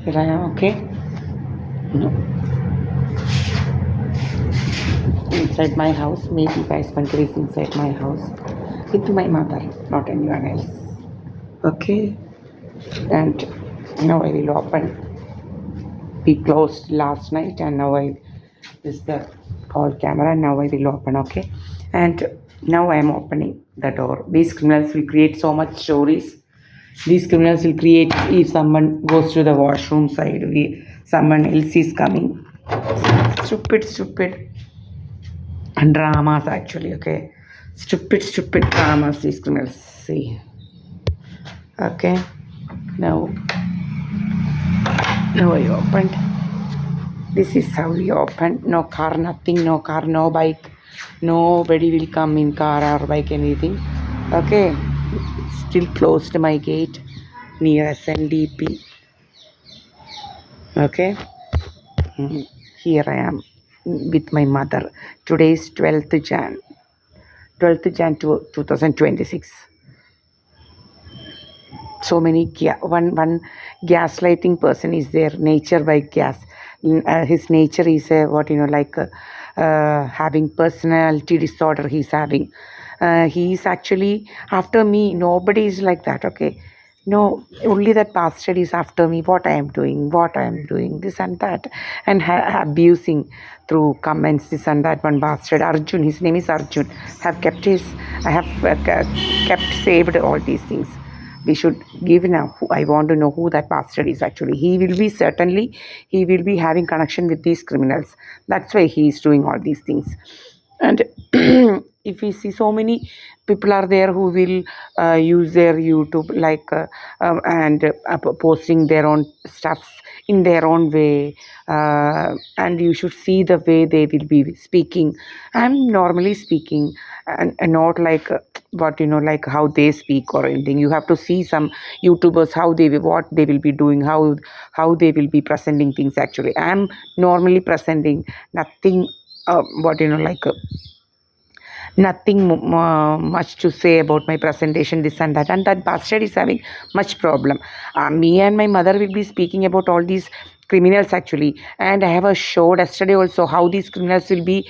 Here I am, okay? Inside my house, maybe guys, Pankaj is inside my house with my mother, not anyone else. Okay? And now I will open. We closed last night and now this is the call camera and now I will open, okay? And now I am opening the door. These criminals will create so much stories. These criminals will create if someone goes to the washroom side, someone else is coming. Stupid dramas actually, okay? Stupid dramas these criminals see. Okay, now I opened. This is how we open. No car, nothing, no car, no bike. Nobody will come in car or bike, anything. Okay, still closed my gate near SNDP. Okay, here I am with my mother. Today is 12th Jan 2026. So many one gaslighting person is there. Nature by gas. His nature is having personality disorder. He's having. He is actually after me. Nobody is like that. Okay. No, only that bastard is after me. What I am doing, this and that, and abusing through comments, this and that. One bastard, Arjun. His name is Arjun. I have kept saved all these things. We should give now. I want to know who that bastard is actually. He will be having connection with these criminals. That's why he is doing all these things. And if we see so many people are there who will use their YouTube and posting their own stuffs in their own way, and you should see the way they will be speaking. I'm normally speaking and not like like how they speak or anything. You have to see some YouTubers what they will be doing, how they will be presenting things. Actually, I'm normally presenting nothing. Nothing much to say about my presentation, this and that bastard is having much problem. Me and my mother will be speaking about all these criminals actually, and I have showed yesterday also how these criminals will be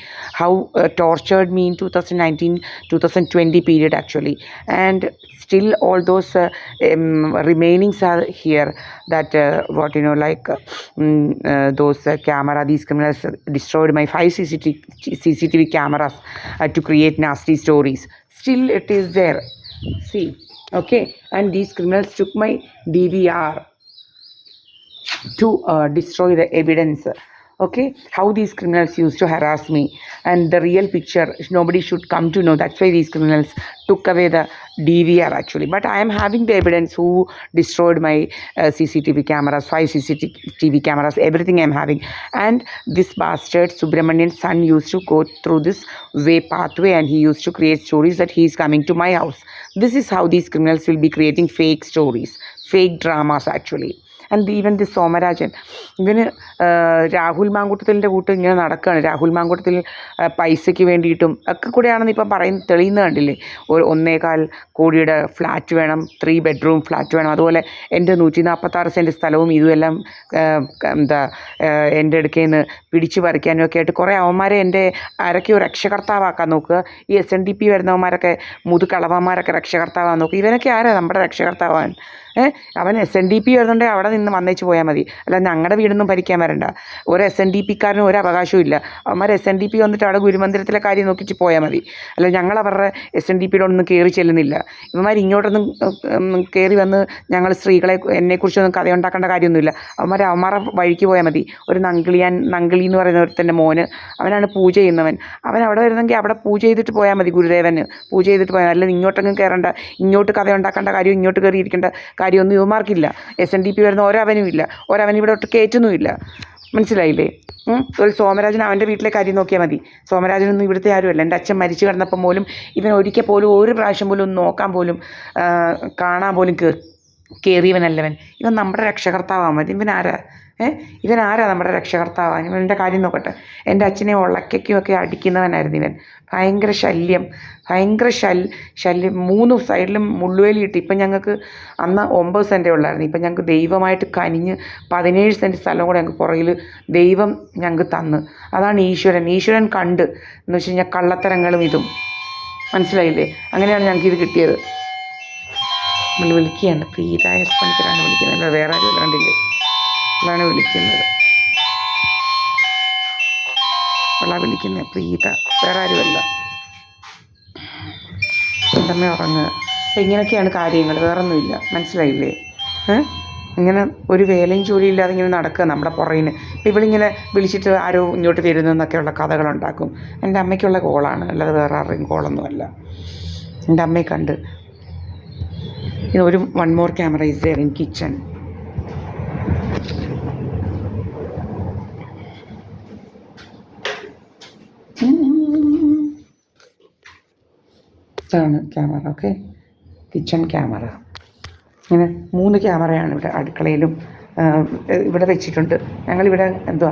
tortured me in 2019-2020 period actually, and still all those remainings are here, that those camera, these criminals destroyed my 5 CCTV cameras to create nasty stories. Still it is there, see. Okay, and these criminals took my DVR to destroy the evidence. Okay, how these criminals used to harass me, and the real picture nobody should come to know. That's why these criminals took away the DVR actually. But I am having the evidence who destroyed my CCTV cameras, 5 CCTV cameras, everything I am having. And this bastard Subramanian's son used to go through this pathway, and he used to create stories that he is coming to my house. This is how these criminals will be creating fake stories, fake dramas actually. And even this Somarajan, ഇവന് രാഹുൽ മാങ്കൂട്ടത്തിലിൻ്റെ കൂട്ട് ഇങ്ങനെ നടക്കുകയാണ്. രാഹുൽ മാങ്കൂട്ടത്തിൽ പൈസയ്ക്ക് വേണ്ടിയിട്ടും ഒക്കെ കൂടെയാണെന്ന് ഇപ്പം തെളിയുന്നത് കണ്ടില്ലേ. 1.25 കോടിയുടെ ഫ്ലാറ്റ് വേണം, 3 ബെഡ്റൂം ഫ്ലാറ്റ് വേണം. അതുപോലെ എൻ്റെ 146 സെൻറ്റ് സ്ഥലവും ഇതുമെല്ലാം എൻ്റെ അടുക്കൽ നിന്ന് പിടിച്ചു പറിക്കാനും ഒക്കെ ആയിട്ട് കുറേ അവന്മാരെ എൻ്റെ ആരൊക്കെയോ രക്ഷകർത്താവാക്കാൻ നോക്കുക. ഈ SNDP വരുന്നവന്മാരൊക്കെ മുതുകളവന്മാരൊക്കെ രക്ഷകർത്താവാൻ നോക്കുക. ഇവനൊക്കെ ആരാ നമ്മുടെ രക്ഷകർത്താവാൻ? അവൻ SNDP വരുന്നുണ്ടെങ്കിൽ അവിടെ നിന്ന് വന്നേച്ച് പോയാൽ മതി. അല്ല ഞങ്ങളുടെ വീടൊന്നും ഭരിക്കാൻ വരണ്ട. ഒരു SNDPക്കാരനും ഒരു അവകാശവും ഇല്ല. അവന്മാർ SNDP വന്നിട്ട് അവിടെ ഗുരുമന്ദിരത്തിലെ കാര്യം നോക്കിയിട്ട് പോയാൽ മതി. അല്ല ഞങ്ങൾ അവരുടെ SNDPയിലൊന്നും കയറി ചെല്ലുന്നില്ല. ഇവന്മാർ ഇങ്ങോട്ടൊന്നും കയറി വന്ന് ഞങ്ങൾ സ്ത്രീകളെ എന്നെക്കുറിച്ചൊന്നും കഥയുണ്ടാക്കേണ്ട കാര്യമൊന്നുമില്ല. അവന്മാരുടെ വഴിക്ക് പോയാൽ മതി. ഒരു നങ്കിളി എന്ന് പറയുന്ന ഒരുത്തൻ്റെ മോന്, അവനാണ് പൂജ ചെയ്യുന്നവൻ. അവൻ അവിടെ വരുന്നെങ്കിൽ അവിടെ പൂജ ചെയ്തിട്ട് പോയാൽ മതി. ഗുരുദേവന് പൂജ ചെയ്തിട്ട് പോയാൽ, അല്ലെങ്കിൽ ഇങ്ങോട്ടെങ്കിലും കയറേണ്ട, ഇങ്ങോട്ട് കഥയുണ്ടാക്കേണ്ട കാര്യം, ഇങ്ങോട്ട് കയറിയിരിക്കേണ്ട കാര്യമൊന്നും ഇവന്മാർക്കില്ല. SNDP വരുന്ന ഒരവനും ഇല്ല, ഒരവൻ ഇവിടെ ഒട്ട് കയറ്റുന്നുമില്ല. മനസ്സിലായില്ലേ? ഒരു സോമരാജൻ അവൻ്റെ വീട്ടിലെ കാര്യം നോക്കിയാൽ മതി. സോമരാജനൊന്നും ഇവിടുത്തെ ആരുമല്ല. എൻ്റെ അച്ഛൻ മരിച്ചു കിടന്നപ്പം പോലും ഇവൻ ഒരിക്കൽ പോലും ഒരു പ്രാവശ്യം പോലും ഒന്ന് നോക്കാൻ പോലും കാണാൻ പോലും കയറിയവനല്ലവൻ, ഇവൻ നമ്മുടെ രക്ഷകർത്താവാൻ മതി. ഇവനാരാ ഇവനാരാ നമ്മുടെ രക്ഷകർത്താവാൻ? ഇവൻ്റെ കാര്യം നോക്കട്ടെ. എൻ്റെ അച്ഛനെ ഉള്ളക്കൊക്കെ അടിക്കുന്നവനായിരുന്നു ഇവൻ. ഭയങ്കര ശല്യം, ഭയങ്കര ശല്യം. 3 സൈഡിലും മുള്ളുവേലി ഇട്ട്. ഇപ്പം ഞങ്ങൾക്ക് അന്ന് 9 സെൻറ്റേ ഉള്ളായിരുന്നു. ഇപ്പം ഞങ്ങൾക്ക് ദൈവമായിട്ട് കനിഞ്ഞ് 17 സെൻറ്റ് സ്ഥലം കൂടെ ഞങ്ങൾക്ക് പുറകിൽ ദൈവം ഞങ്ങൾക്ക് തന്ന്. അതാണ് ഈശ്വരൻ കണ്ട് എന്ന് വെച്ച് കഴിഞ്ഞാൽ കള്ളത്തരങ്ങളും ഇതും, മനസ്സിലായില്ലേ? അങ്ങനെയാണ് ഞങ്ങൾക്കിത് കിട്ടിയത്. നമ്മൾ വിളിക്കുകയാണ്, പ്രീത എസ് പണിക്കരാണ് വിളിക്കുന്നത്, അല്ല വേറെ ആരും കണ്ടില്ലേ? അതാണ് വിളിക്കുന്നത്, അവളാ വിളിക്കുന്നത്, പ്രീത, വേറെ ആരുമല്ല. എൻ്റെ അമ്മ ഉറങ്ങുക. അപ്പം ഇങ്ങനെയൊക്കെയാണ് കാര്യങ്ങൾ, വേറൊന്നുമില്ല, മനസ്സിലായില്ലേ? ഇങ്ങനെ ഒരു വേലയും ജോലിയും ഇല്ലാതെ ഇങ്ങനെ നടക്കുക നമ്മുടെ പുറകിന്. ഇവളിങ്ങനെ വിളിച്ചിട്ട് ആരോ ഇങ്ങോട്ട് വരുന്നതെന്നൊക്കെയുള്ള കഥകളുണ്ടാക്കും. എൻ്റെ അമ്മയ്ക്കുള്ള കോളാണ്, അല്ലാതെ വേറെ ആരുടെയും കോളൊന്നുമല്ല. എൻ്റെ അമ്മയെ കണ്ട് ഒരു 1 more camera is there in kitchen. ഇതാണ് ക്യാമറ, ഓക്കെ, കിച്ചൺ ക്യാമറ. ഇങ്ങനെ 3 ക്യാമറയാണ് ഇവിടെ അടുക്കളയിലും ഇവിടെ വെച്ചിട്ടുണ്ട്. ഞങ്ങളിവിടെ എന്തോ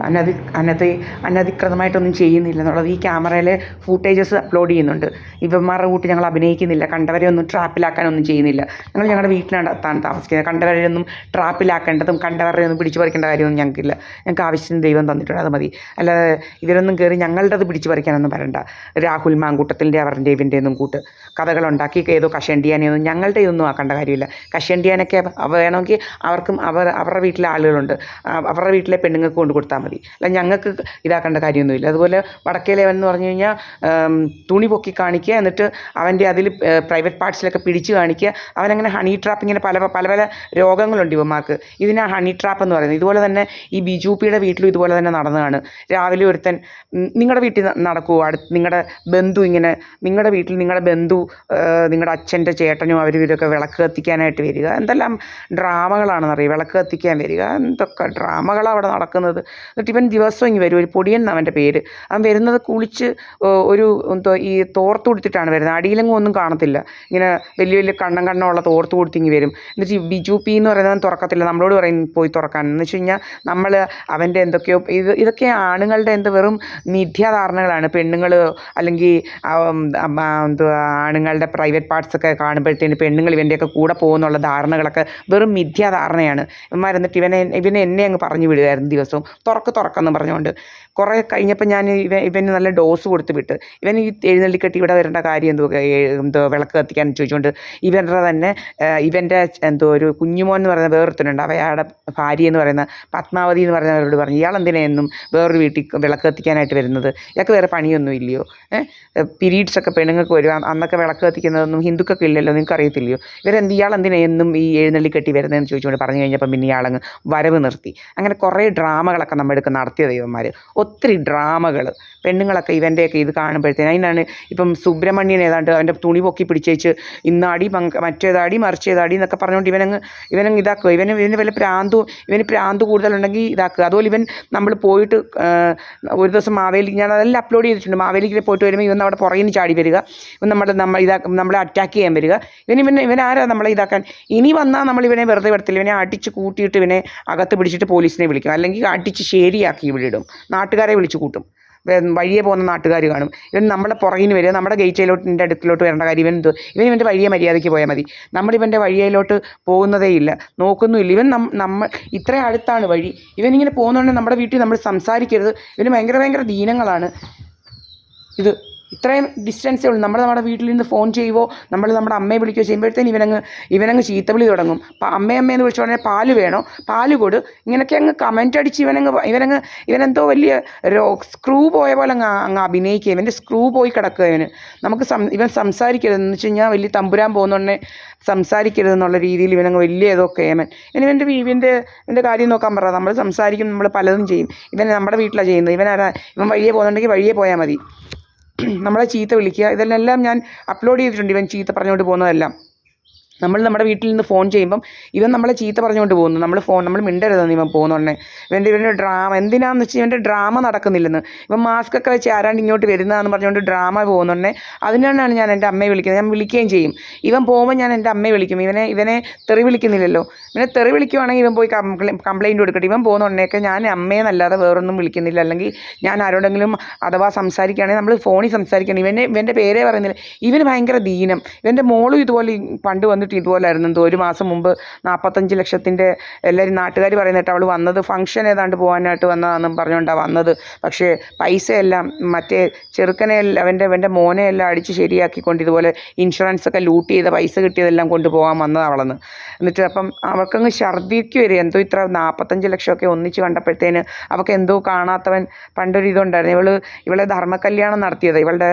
അനധികൃതമായിട്ടൊന്നും ചെയ്യുന്നില്ല എന്നുള്ളത് ഈ ക്യാമറയിലെ ഫൂട്ടേജസ് അപ്ലോഡ് ചെയ്യുന്നുണ്ട്. ഇവന്മാരുടെ കൂട്ടി ഞങ്ങൾ അഭിനയിക്കുന്നില്ല, കണ്ടവരെ ഒന്നും ട്രാപ്പിലാക്കാനൊന്നും ചെയ്യുന്നില്ല. ഞങ്ങൾ ഞങ്ങളുടെ വീട്ടിനകത്താണ് താമസിക്കുന്നത്. കണ്ടവരെ ഒന്നും ട്രാപ്പിലാക്കേണ്ടതും കണ്ടവരെ ഒന്നും പിടിച്ചു പറിക്കേണ്ട കാര്യമൊന്നും ഞങ്ങൾക്കില്ല. ഞങ്ങൾക്ക് ആവശ്യത്തിന് ദൈവം തന്നിട്ടുണ്ട്, അത് മതി. അല്ലാതെ ഇവരൊന്നും കയറി ഞങ്ങളുടേത് പിടിച്ചു പറിക്കാനൊന്നും വരണ്ട. രാഹുൽ മാങ്കൂട്ടത്തിൻ്റെ അവരുടെ ഇവൻ്റെ ഒന്നും കൂട്ട് കഥകളുണ്ടാക്കി ഏതോ കഷണ്ടിയാനെയൊന്നും ഞങ്ങളുടെ ഇതൊന്നും ആക്കേണ്ട കാര്യമില്ല. കഷണ്ടിയാനൊക്കെ വേണമെങ്കിൽ അവർക്കും അവരുടെ വീട്ടിലെ ആളുകളുണ്ട്, അവരുടെ വീട്ടിലെ പെണ്ണുങ്ങൾക്ക് കൊണ്ട് കൊടുത്താൽ മതി. അല്ല ഞങ്ങൾക്ക് ഇതാക്കേണ്ട കാര്യമൊന്നുമില്ല. അതുപോലെ വടക്കേലേവൻ എന്ന് പറഞ്ഞു കഴിഞ്ഞാൽ തുണി പൊക്കി കാണിക്കുക, എന്നിട്ട് അവൻ്റെ അതിൽ പ്രൈവറ്റ് പാർട്സിലൊക്കെ പിടിച്ച് കാണിക്കുക. അവനങ്ങനെ ഹണി ട്രാപ്പ്, ഇങ്ങനെ പല പല രോഗങ്ങളുണ്ട് ഇവന്മാർക്ക്. ഇതിനാ ഹണി ട്രാപ്പ് എന്ന് പറയുന്നത്. ഇതുപോലെ തന്നെ ഈ ബിജുപിയുടെ വീട്ടിലും ഇതുപോലെ തന്നെ നടന്നതാണ്. രാവിലെ ഒരുത്തൻ നിങ്ങളുടെ വീട്ടിൽ നടക്കുമോ, നിങ്ങളുടെ ബന്ധു ഇങ്ങനെ നിങ്ങളുടെ വീട്ടിൽ നിങ്ങളുടെ ബന്ധു നിങ്ങളുടെ അച്ഛൻ്റെ ചേട്ടനും ഇവരൊക്കെ വിളക്ക് കത്തിക്കാനായിട്ട് വരിക. എന്തെല്ലാം ഡ്രാമകളാണെന്നറിയാം, വിളക്ക് കത്തിക്കാൻ വരിക, എന്തൊക്കെ ഡ്രാമകളാണ് അവിടെ നടക്കുന്നത്. എന്നിട്ട് ഇവൻ ദിവസവും ഇങ്ങനെ വരും. ഒരു പൊടിയൻ അവൻ്റെ പേര്. അവൻ വരുന്നത് കുളിച്ച് ഒരു ഈ തോർത്ത് കൊടുത്തിട്ടാണ് വരുന്നത്. അടിയിലെങ്ങും ഒന്നും കാണത്തില്ല. ഇങ്ങനെ വലിയ വലിയ കണ്ണമുള്ള തോർത്ത് കൊടുത്തിങ്ങി വരും. എന്നിട്ട് ബിജു പി എന്ന് പറയുന്നത് തുറക്കത്തില്ല, നമ്മളോട് പറയും പോയി തുറക്കാൻ. എന്ന് വെച്ച് കഴിഞ്ഞാൽ നമ്മൾ അവൻ്റെ എന്തൊക്കെയോ ഇതൊക്കെ ആണുങ്ങളുടെ വെറും മിഥ്യാധാരണകളാണ്. പെണ്ണുങ്ങൾ അല്ലെങ്കിൽ ആണുങ്ങളുടെ പ്രൈവറ്റ് പാർട്സൊക്കെ കാണുമ്പോഴത്തേന് പെണ്ണുങ്ങൾ ഇവൻ്റെയൊക്കെ കൂടെ പോകുന്നുള്ള ധാരണകളൊക്കെ വെറും മിഥ്യാധാരണയാണ്. ഇവന്മാരെന്നിട്ട് ഇവനെ എന്നെ അങ്ങ് പറഞ്ഞു വിടുമായിരുന്നു ദിവസവും തുറക്കെന്ന് പറഞ്ഞുകൊണ്ട്. കുറേ കഴിഞ്ഞപ്പോൾ ഞാൻ ഇവന് നല്ല ഡോസ് കൊടുത്ത് വിട്ട്. ഇവൻ ഈ എഴുന്നള്ളിക്കെട്ടി ഇവിടെ വരേണ്ട കാര്യം എന്തോ വിളക്ക് കത്തിക്കാൻ ചോദിച്ചുകൊണ്ട് ഇവൻ്റെ ഒരു കുഞ്ഞുമോൻ എന്ന് പറയുന്ന വേറൊരുത്തനുണ്ട്, അയാളുടെ ഭാര്യ എന്ന് പറയുന്ന പത്മാവതി എന്ന് പറയുന്നവരോട് പറഞ്ഞു, ഇയാൾ എന്തിനാ എന്നും വേറൊരു വീട്ടിൽ വിളക്ക് കത്തിക്കാനായിട്ട് വരുന്നത്? ഇയാൾക്ക് വേറെ പണിയൊന്നും ഇല്ലയോ? പീരീഡ്സൊക്കെ പെണ്ണുങ്ങൾക്ക് വരും, അന്നൊക്കെ വിളക്ക് കത്തിക്കുന്നതൊന്നും ഹിന്ദുക്കൾക്ക് ഇല്ലല്ലോ, നിങ്ങൾക്ക് അറിയത്തില്ലയോ? ഇയാളെന്തിനാ എന്നും ഈ എഴുന്നള്ളിക്കെട്ടി വരുന്നതെന്ന് ചോദിച്ചുകൊണ്ട് പറഞ്ഞു കഴിഞ്ഞപ്പം പിന്നെ ഇയാളങ്ങ് വരവ് നിർത്തി. അങ്ങനെ കുറേ ഡ്രാമകളൊക്കെ നമ്മുടെ അടുത്ത് നടത്തിയ ദൈവന്മാർ, ഒത്തിരി ഡ്രാമകൾ. പെണ്ണുങ്ങളൊക്കെ ഇവൻ്റെയൊക്കെ ഇത് കാണുമ്പോഴത്തേന് അതിനാണ് ഇപ്പം സുബ്രഹ്മണ്യൻ ഏതാണ്ട് അവൻ്റെ തുണി പൊക്കി പിടിച്ചേച്ച് ഇന്നാടി മറ്റേതാടി മറിച്ചേതാടി എന്നൊക്കെ പറഞ്ഞുകൊണ്ട് ഇവനങ്ങ് ഇതാക്കുക. ഇവന് വല്ല പ്രാന്ത് കൂടുതലുണ്ടെങ്കിൽ ഇതാക്കുക. അതുപോലെ നമ്മൾ പോയിട്ട് ഒരു ദിവസം മാവേലി, ഞാൻ അതെല്ലാം അപ്ലോഡ് ചെയ്തിട്ടുണ്ട്. മാവേലിക്ക് പോയിട്ട് വരുമ്പോൾ ഇവൻ അവിടെ പുറകിന് ചാടി വരിക, നമ്മളെ അറ്റാക്ക് ചെയ്യാൻ വരിക. ഇവനാരാ നമ്മളെ ഇതാക്കാൻ? ഇനി വന്നാൽ നമ്മൾ ഇവനെ വെറുതെ വിടത്തില്ല. ഇവനെ അടിച്ച് കൂട്ടിയിട്ട് ഇവനെ അകത്ത് പിടിച്ചിട്ട് പോലീസിനെ വിളിക്കും, അല്ലെങ്കിൽ അടിച്ച് ശരിയാക്കി ഇവിടെ ഇടും. നാട്ടുകാരെ വിളിച്ചു കൂട്ടും. വഴിയെ പോകുന്ന നാട്ടുകാർ കാണും. ഇവൻ നമ്മളെ പുറകിന് വരിക, നമ്മുടെ ഗേറ്റിലോട്ടിൻ്റെ അടുക്കിലോട്ട് വരേണ്ട കാര്യം ഇവൻ്റെ വഴിയെ മര്യാദയ്ക്ക് പോയാൽ മതി. നമ്മളിവൻ്റെ വഴിയിലോട്ട് പോകുന്നതേ ഇല്ല, നോക്കുന്നുമില്ല. നമ്മൾ ഇത്രയും അടുത്താണ് വഴി. ഇവനിങ്ങനെ പോകുന്നതുകൊണ്ട് നമ്മുടെ വീട്ടിൽ നമ്മൾ സംസാരിക്കരുത്. ഇവന് ഭയങ്കര ദീനങ്ങളാണ്. ഇത്രയും ഡിസ്റ്റൻസേ ഉള്ളൂ. നമ്മുടെ വീട്ടിൽ നിന്ന് ഫോൺ ചെയ്യുമോ, നമ്മുടെ അമ്മയെ വിളിക്കുകയോ ചെയ്യുമ്പോഴത്തേന് ഇവനങ്ങ് ചീത്തവിളി തുടങ്ങും. അമ്മയെന്ന് വിളിച്ച ഉടനെ പാല് വേണോ, പാല് കൊട്, ഇങ്ങനെയൊക്കെ അങ്ങ് കമൻ്റ് അടിച്ച് ഇവനെന്തോ വലിയ സ്ക്രൂ പോയ പോലെ അങ്ങ് അഭിനയിക്കുക. ഇവൻ്റെ സ്ക്രൂ പോയി കിടക്കുക. ഇവൻ സംസാരിക്കരുതെന്ന് വെച്ച് കഴിഞ്ഞാൽ വലിയ തമ്പുരാൻ പോകുന്നുടനെ സംസാരിക്കരുതെന്നുള്ള രീതിയിൽ ഇവനങ്ങ് വലിയ ഏതോ കേമൻ. ഇവൻ്റെ കാര്യം നോക്കാൻ പറ. നമ്മൾ സംസാരിക്കും, നമ്മൾ പലതും ചെയ്യും. ഇവൻ നമ്മുടെ വീട്ടിലാണ് ചെയ്യുന്നത്. ഇവൻ വഴിയെ പോകുന്നുണ്ടെങ്കിൽ വഴിയെ പോയാൽ മതി. നമ്മളെ ചീത്ത വിളിക്കുക, ഇതെല്ലാം ഞാൻ അപ്ലോഡ് ചെയ്തിട്ടുണ്ട്. ഇവൻ ചീത്ത പറഞ്ഞുകൊണ്ട് പോകുന്നതെല്ലാം നമ്മൾ നമ്മുടെ വീട്ടിൽ നിന്ന് ഫോൺ ചെയ്യുമ്പം ഇവൻ നമ്മളെ ചീത്ത പറഞ്ഞുകൊണ്ട് പോകുന്നു. നമ്മൾ മിണ്ടരുതെന്ന് ഇവൻ പോകുന്നുണ്ടേ. ഇവൻ്റെ ഡ്രാമ എന്തിനാണെന്ന് വെച്ചാൽ ഇവൻ്റെ ഡ്രാമ നടക്കുന്നില്ലെന്ന്. ഇവൻ മാസ്ക് ഒക്കെ വെച്ച് ആരാണ്ട് ഇങ്ങോട്ട് വരുന്നതെന്ന് പറഞ്ഞുകൊണ്ട് ഡ്രാമ പോകുന്നുണ്ടേ. അതിനാണ് ഞാൻ എൻ്റെ അമ്മയെ വിളിക്കുന്നത്. ഞാൻ വിളിക്കുകയും ചെയ്യും. ഇവൻ പോകുമ്പോൾ ഞാൻ എൻ്റെ അമ്മയെ വിളിക്കും. ഇവനെ തെറി വിളിക്കുന്നില്ലല്ലോ. ഇവനെ തെറി വിളിക്കുവാണെങ്കിൽ ഇവൻ പോയി കംപ്ലയിൻറ്റ് കൊടുക്കട്ടെ. ഇവൻ പോകുന്നുണ്ടെങ്കിൽ ഞാൻ അമ്മയെന്നല്ലാതെ വേറൊന്നും വിളിക്കുന്നില്ല. അല്ലെങ്കിൽ ഞാൻ ആരോടെങ്കിലും അഥവാ സംസാരിക്കുകയാണെങ്കിൽ നമ്മൾ ഫോണിൽ സംസാരിക്കണം. ഇവൻ്റെ പേരേ പറയുന്നില്ല. ഇവന് ഭയങ്കര ദീനം. ഇവൻ്റെ മോളും ഇതുപോലെ പണ്ട് വന്നിട്ട് ഇതുപോലായിരുന്നു. എന്തോ ഒരു മാസം മുമ്പ് 45 ലക്ഷത്തിൻ്റെ എല്ലാവരും നാട്ടുകാർ പറയുന്നിട്ട് അവൾ വന്നത് ഫംഗ്ഷൻ ഏതാണ്ട് പോകാനായിട്ട് വന്നതാണെന്നും പറഞ്ഞുകൊണ്ടാണ് വന്നത്. പക്ഷേ പൈസയെല്ലാം മറ്റേ ചെറുക്കനെ അവൻ്റെ മോനെ എല്ലാം അടിച്ച് ശരിയാക്കിക്കൊണ്ട് ഇതുപോലെ ഇൻഷുറൻസ് ഒക്കെ ലൂട്ട് ചെയ്ത പൈസ കിട്ടിയതെല്ലാം കൊണ്ടുപോകാൻ വന്നത് അവളെന്ന്. എന്നിട്ട് അപ്പം അവൾക്കങ്ങ് ഛർദ്ദിക്ക് വരിക. എന്തോ ഇത്ര 45 ലക്ഷമൊക്കെ ഒന്നിച്ച് കണ്ടപ്പോഴത്തേന് അവൾക്ക് എന്തോ കാണാത്തവൻ പണ്ടൊരു ഇതുണ്ടായിരുന്നു. ഇവളെ ധർമ്മകല്യാണം നടത്തിയത്. ഇവളുടെ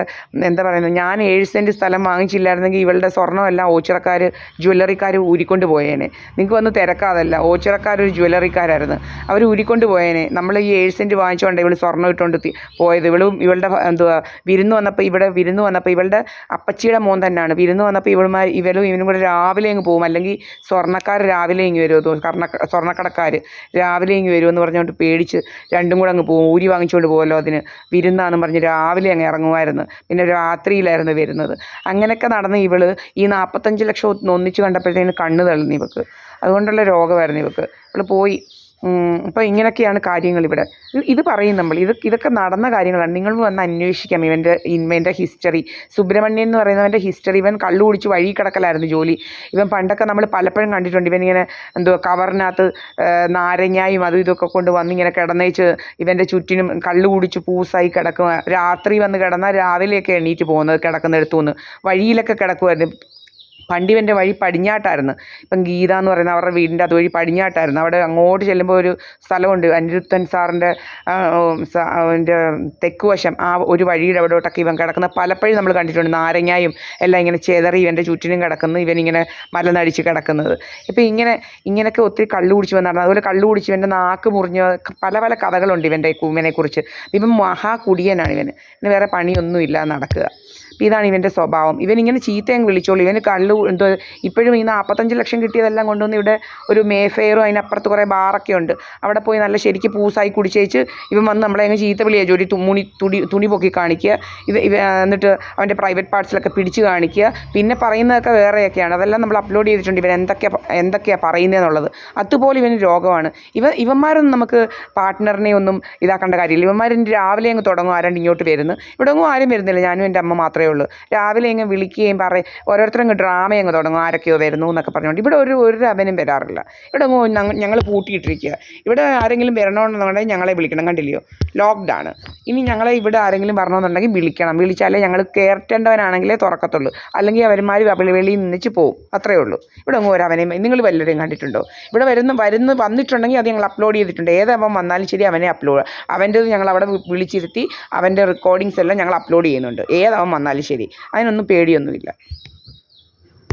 എന്താ പറയുന്നത്, ഞാൻ 7 സെൻറ്റ് സ്ഥലം വാങ്ങിച്ചില്ലായിരുന്നെങ്കിൽ ഇവളുടെ സ്വർണ്ണമെല്ലാം ഓച്ചിറക്കാർ ജ്വല്ലറിക്കാർ ഊരിക്കൊണ്ട് പോയേനെ. നിങ്ങൾക്ക് വന്ന് തിരക്കാതല്ല, ഓച്ചിറക്കാരൊരു ജ്വല്ലറിക്കാരായിരുന്നു. അവർ ഊരിക്കൊണ്ട് പോയേനെ. നമ്മൾ ഈ 7 സെൻറ്റ് വാങ്ങിച്ചുകൊണ്ട് ഇവൾ സ്വർണ്ണം ഇട്ടുകൊണ്ട് പോയത്. ഇവളുടെ എന്തുവാ വിരുന്ന് വന്നപ്പോൾ ഇവളുടെ അപ്പച്ചിയുടെ മോൻ തന്നെയാണ് വിരുന്ന് വന്നപ്പോൾ ഇവനും കൂടെ രാവിലെ അങ്ങ് പോകും. അല്ലെങ്കിൽ സ്വർണ്ണക്കാർ രാവിലെ ഇങ്ങ് വരുമോ, സ്വർണ്ണക്കടക്കാർ രാവിലെ ഇങ്ങ് വരുമെന്ന് പറഞ്ഞുകൊണ്ട് പേടിച്ച് രണ്ടും കൂടെ അങ്ങ് പോകും. ഊരി വാങ്ങിച്ചുകൊണ്ട് പോകുമല്ലോ അതിന് വിരുന്നാണെന്ന് പറഞ്ഞ് രാവിലെ അങ്ങ് ഇറങ്ങുമായിരുന്നു. പിന്നെ രാത്രിയിലായിരുന്നു വരുന്നത്. അങ്ങനെയൊക്കെ നടന്ന് ഇവൾ ഈ 45 ലക്ഷം ഒന്നിച്ച് കണ്ടപ്പോഴത്തേന് കണ്ണ് തള്ളുന്നു ഇവൾക്ക്. അതുകൊണ്ടുള്ള രോഗമായിരുന്നു ഇവൾക്ക്. ഇവൾ പോയി. അപ്പോൾ ഇങ്ങനെയൊക്കെയാണ് കാര്യങ്ങൾ ഇവിടെ. ഇത് പറയും നമ്മൾ. ഇതൊക്കെ നടന്ന കാര്യങ്ങളാണ്. നിങ്ങൾ വന്ന് അന്വേഷിക്കാം ഇവൻ്റെ ഹിസ്റ്ററി. സുബ്രഹ്മണ്യൻ എന്ന് പറയുന്നവൻ്റെ ഹിസ്റ്ററി. ഇവൻ കള്ളു കുടിച്ച് വഴി കിടക്കലായിരുന്നു ജോലി. ഇവൻ പണ്ടൊക്കെ നമ്മൾ പലപ്പോഴും കണ്ടിട്ടുണ്ട്. ഇവനിങ്ങനെ കവറിനകത്ത് നാരങ്ങായും അതും ഇതൊക്കെ കൊണ്ട് വന്ന് ഇങ്ങനെ കിടന്നേച്ച് ഇവൻ്റെ ചുറ്റിനും കള്ളു കുടിച്ച് പൂസായി കിടക്കുക. രാത്രി വന്ന് കിടന്നാൽ രാവിലെയൊക്കെ എണീറ്റ് പോകുന്നത് കിടക്കുന്നിടത്തു നിന്ന്. വഴിയിലൊക്കെ കിടക്കുമായിരുന്നു. പണ്ടിവൻ്റെ വഴി പടിഞ്ഞാട്ടായിരുന്നു. ഇപ്പം ഗീത എന്ന് പറയുന്ന അവരുടെ വീടിൻ്റെ അതുവഴി പടിഞ്ഞാട്ടായിരുന്നു. അവിടെ അങ്ങോട്ട് ചെല്ലുമ്പോൾ ഒരു സ്ഥലമുണ്ട്, അനിരുദ്ധൻ സാറിൻ്റെ തെക്കുവശം. ആ ഒരു വഴിയുടെ അവിടോട്ടൊക്കെ ഇവൻ കിടക്കുന്നത് പലപ്പോഴും നമ്മൾ കണ്ടിട്ടുണ്ട്. നാരങ്ങായും എല്ലാം ഇങ്ങനെ ചെതറി ഇവൻ്റെ ചുറ്റിനും കിടക്കുന്നു. ഇവനിങ്ങനെ മലനടിച്ച് കിടക്കുന്നത്. ഇപ്പം ഇങ്ങനെയൊക്കെ ഒത്തിരി കള്ളു കുടിച്ച് വന്നിട്ടുണ്ട്. അതുപോലെ കള്ളു കുടിച്ച് ഇവൻ്റെ നാക്ക് മുറിഞ്ഞ പല കഥകളുണ്ട് ഇവനെക്കുറിച്ച്. ഇവൻ മഹാകുടിയനാണ്. ഇവന് വേറെ പണിയൊന്നുമില്ല നടക്കുക. ഇതാണ് ഇവൻ്റെ സ്വഭാവം. ഇവനിങ്ങനെ ചീത്തയും വിളിച്ചോളൂ. ഇവന് ഇപ്പോഴും ഈ 45 ലക്ഷം കിട്ടിയതെല്ലാം കൊണ്ടുവന്ന് ഇവിടെ ഒരു മേഫെയറും അതിനപ്പുറത്ത് കുറേ ബാറൊക്കെ ഉണ്ട്. അവിടെ പോയി നല്ല ശരിക്ക് പൂസായി കുടിച്ചേച്ച് ഇവൻ വന്ന് നമ്മളെ അങ്ങ് ചീത്ത വിളിക്കുക. ജോലി തുണി പൊക്കി കാണിക്കുക. എന്നിട്ട് അവൻ്റെ പ്രൈവറ്റ് പാർട്സിലൊക്കെ പിടിച്ച് കാണിക്കുക. പിന്നെ പറയുന്നതൊക്കെ വേറെയൊക്കെയാണ്. അതെല്ലാം നമ്മൾ അപ്ലോഡ് ചെയ്തിട്ടുണ്ട്. ഇവൻ എന്തൊക്കെയാണ് പറയുന്നതെന്നുള്ളത്. അതുപോലെ ഇവന് രോഗമാണ്. ഇവന്മാരൊന്നും നമുക്ക് പാർട്ട്ണറിനെ ഒന്നും ഇതാക്കേണ്ട കാര്യമില്ല. ഇവന്മാരിൻ്റെ രാവിലെ അങ്ങ് തുടങ്ങും ആരാണ്ട് ഇങ്ങോട്ട് വരുന്നു. ഇവിടെ ഒന്നും ആരും വരുന്നില്ല. ഞാനും എൻ്റെ അമ്മ മാത്രമേ ഉള്ളൂ. രാവിലെ അങ്ങ് വിളിക്കുകയും ഓരോരുത്തരും അങ്ങ് ഡ്രാമ അങ്ങ് തുടങ്ങും. ആരൊക്കെയോ വരുന്നു എന്നൊക്കെ പറഞ്ഞുകൊണ്ട്. ഇവിടെ ഒരു അവനും വരാറില്ല. ഇവിടെ ഞങ്ങൾ പൂട്ടിയിട്ടിരിക്കുക. ഇവിടെ ആരെങ്കിലും വരണമെന്നുണ്ടെങ്കിൽ ഞങ്ങളെ വിളിക്കണം. കണ്ടില്ലയോ, ലോക്ക്ഡാണ്. ഇനി ഞങ്ങളെ ഇവിടെ ആരെങ്കിലും വരണമെന്നുണ്ടെങ്കിൽ വിളിക്കണം. വിളിച്ചാലേ ഞങ്ങൾ കയറ്റേണ്ടവനാണെങ്കിലേ തുറക്കത്തുള്ളൂ. അല്ലെങ്കിൽ അവന്മാർ വെളിയിൽ നിന്നിച്ച് പോവും. അത്രയേ ഉള്ളൂ. ഇവിടെ ഒന്നും അവനെയും നിങ്ങൾ വല്ലവരെയും കണ്ടിട്ടുണ്ടോ? ഇവിടെ വന്നിട്ടുണ്ടെങ്കിൽ അത് ഞങ്ങൾ അപ്ലോഡ് ചെയ്തിട്ടുണ്ട്. ഏതവൻ വന്നാലും ശരി അവനെ അവൻ്റെത് ഞങ്ങൾ അവിടെ വിളിച്ചിരുത്തി അവൻ്റെ റെക്കോർഡിങ്സ് എല്ലാം ഞങ്ങൾ അപ്ലോഡ് ചെയ്യുന്നുണ്ട്. ഏതവൻ വന്നാലും ശരി. അതിനൊന്നും പേടിയൊന്നുമില്ല.